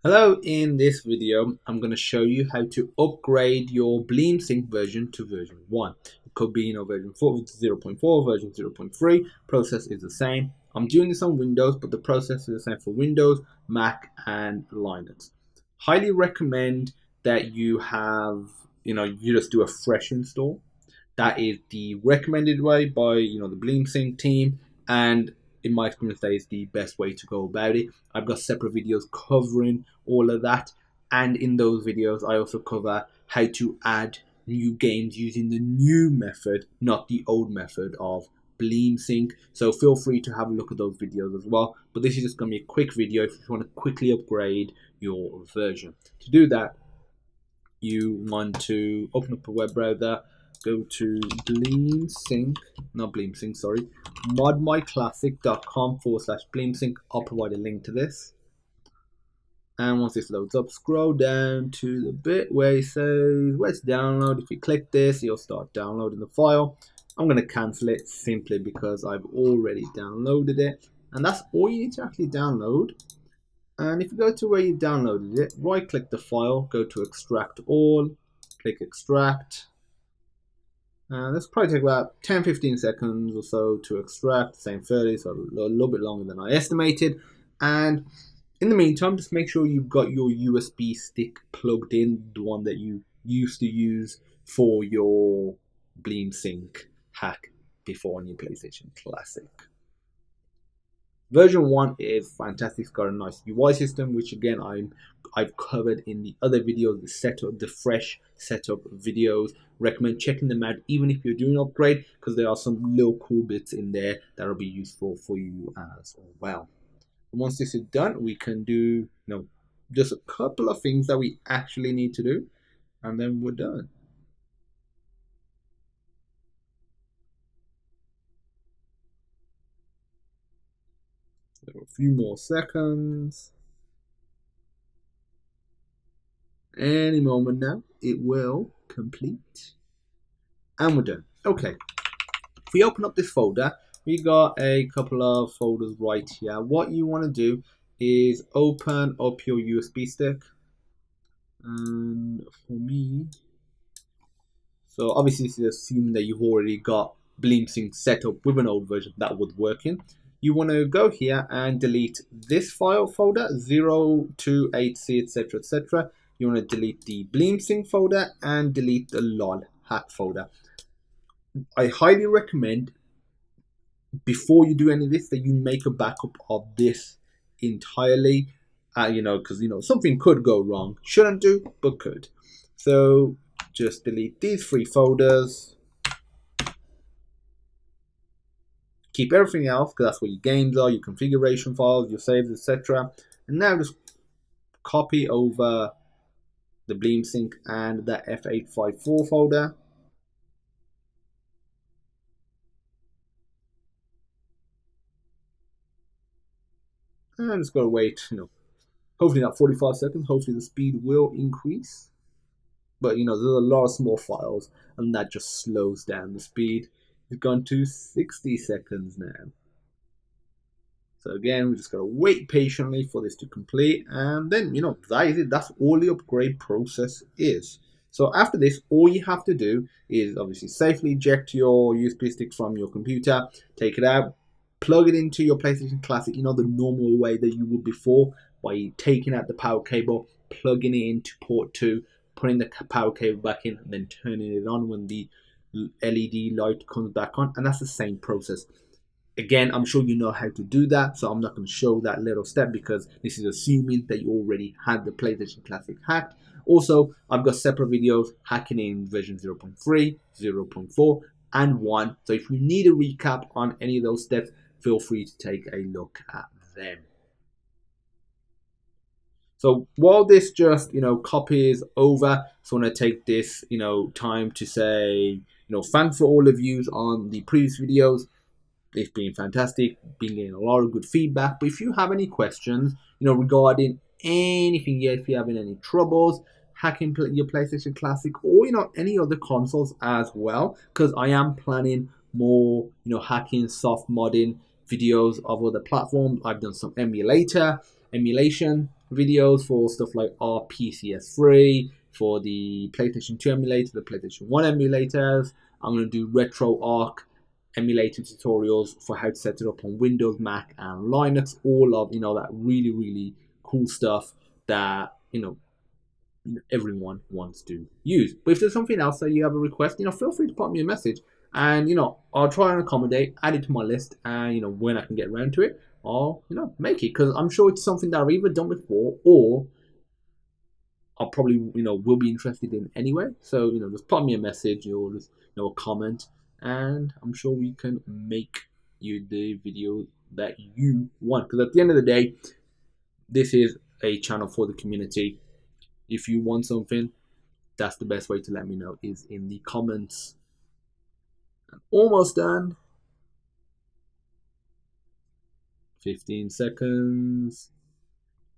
Hello, in this video I'm going to show you how to upgrade your BleemSync version to version 1. It could be version 4, 0.4, version 0.3, process is the same. I'm doing this on Windows, but the process is the same for Windows, Mac and Linux. Highly recommend that you you just do a fresh install. That is the recommended way by the BleemSync team, and in my experience, that is the best way to go about it. I've got separate videos covering all of that, and in those videos, I also cover how to add new games using the new method, not the old method of BleemSync. So feel free to have a look at those videos as well. But this is just going to be a quick video if you want to quickly upgrade your version. To do that, you want to open up a web browser, go to modmyclassic.com/BleemSync. I'll provide a link to this. And once this loads up, scroll down to the bit where it says where it's download. If you click this, you'll start downloading the file. I'm going to cancel it simply because I've already downloaded it. And that's all you need to actually download. And if you go to where you downloaded it, right click the file, go to extract all, click extract. And this probably take about 10-15 seconds or so to extract, same 30, so a little bit longer than I estimated. And in the meantime, just make sure you've got your USB stick plugged in, the one that you used to use for your BleemSync hack before on your PlayStation Classic. Version 1 is fantastic. It's got a nice UI system, which again I've covered in the other videos, the setup, the fresh setup videos. Recommend checking them out even if you're doing an upgrade, because there are some little cool bits in there that will be useful for you as well. And once this is done, we can do just a couple of things that we actually need to do, and then we're done. So a few more seconds. Any moment now, it will complete. And we're done. Okay. If we open up this folder, we got a couple of folders right here. What you want to do is open up your USB stick. And for me, so obviously this is assuming that you've already got BleemSync set up with an old version that was working. You want to go here and delete this file folder 028C etc. You want to delete the BleemSync folder and delete the lol hack folder. I highly recommend before you do any of this that you make a backup of this entirely, because something could go wrong. Shouldn't do, but could. So just delete these 3 folders. Keep everything else because that's where your games are, your configuration files, your saves, etc. And now just copy over the BleemSync and that F854 folder. And I'm just going to wait, hopefully not 45 seconds. Hopefully the speed will increase. But, there's a lot of small files, and that just slows down the speed. It's gone to 60 seconds now. So again, we just got to wait patiently for this to complete. And then, that is it. That's all the upgrade process is. So after this, all you have to do is obviously safely eject your USB stick from your computer, take it out, plug it into your PlayStation Classic, the normal way that you would before, by taking out the power cable, plugging it into port 2, putting the power cable back in, and then turning it on when the LED light comes back on. And that's the same process. Again, I'm sure you know how to do that, so I'm not going to show that little step because this is assuming that you already had the PlayStation Classic hacked. Also, I've got separate videos hacking in version 0.3, 0.4, and 1. So if you need a recap on any of those steps, feel free to take a look at them. So while this just, copies over, so I'm going to take this, time to say, thanks for all of you on the previous videos. It's been fantastic, been getting a lot of good feedback. But if you have any questions, regarding anything, if you're having any troubles hacking your PlayStation Classic or, any other consoles as well, because I am planning more, hacking, soft modding videos of other platforms. I've done some emulation videos for stuff like RPCS3, for the PlayStation 2 emulator, the PlayStation 1 emulators. I'm going to do RetroArch emulator tutorials for how to set it up on Windows, Mac, and Linux. All of that really, really cool stuff that everyone wants to use. But if there's something else that you have a request, feel free to pop me a message, and I'll try and accommodate, add it to my list, and when I can get around to it, I'll make it, because I'm sure it's something that I've either done before or I'll probably will be interested in anyway. So just pop me a message or just a comment, and I'm sure we can make you the video that you want, because at the end of the day, this is a channel for the community. If you want something, that's the best way to let me know, is in the comments. I'm almost done. 15 seconds.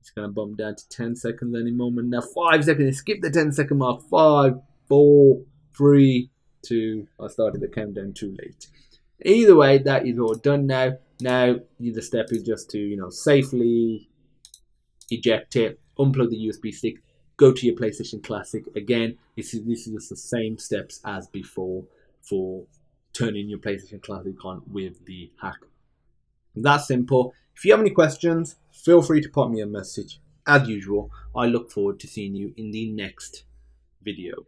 It's going to bump down to 10 seconds any moment. Now 5 seconds. Skip the 10-second mark. 5, 4, 3, 2. I started the countdown too late. Either way, that is all done now. Now the step is just to safely eject it, unplug the USB stick, go to your PlayStation Classic. Again, this is just the same steps as before for turning your PlayStation Classic on with the hack. That's simple. If you have any questions, feel free to pop me a message. As usual, I look forward to seeing you in the next video.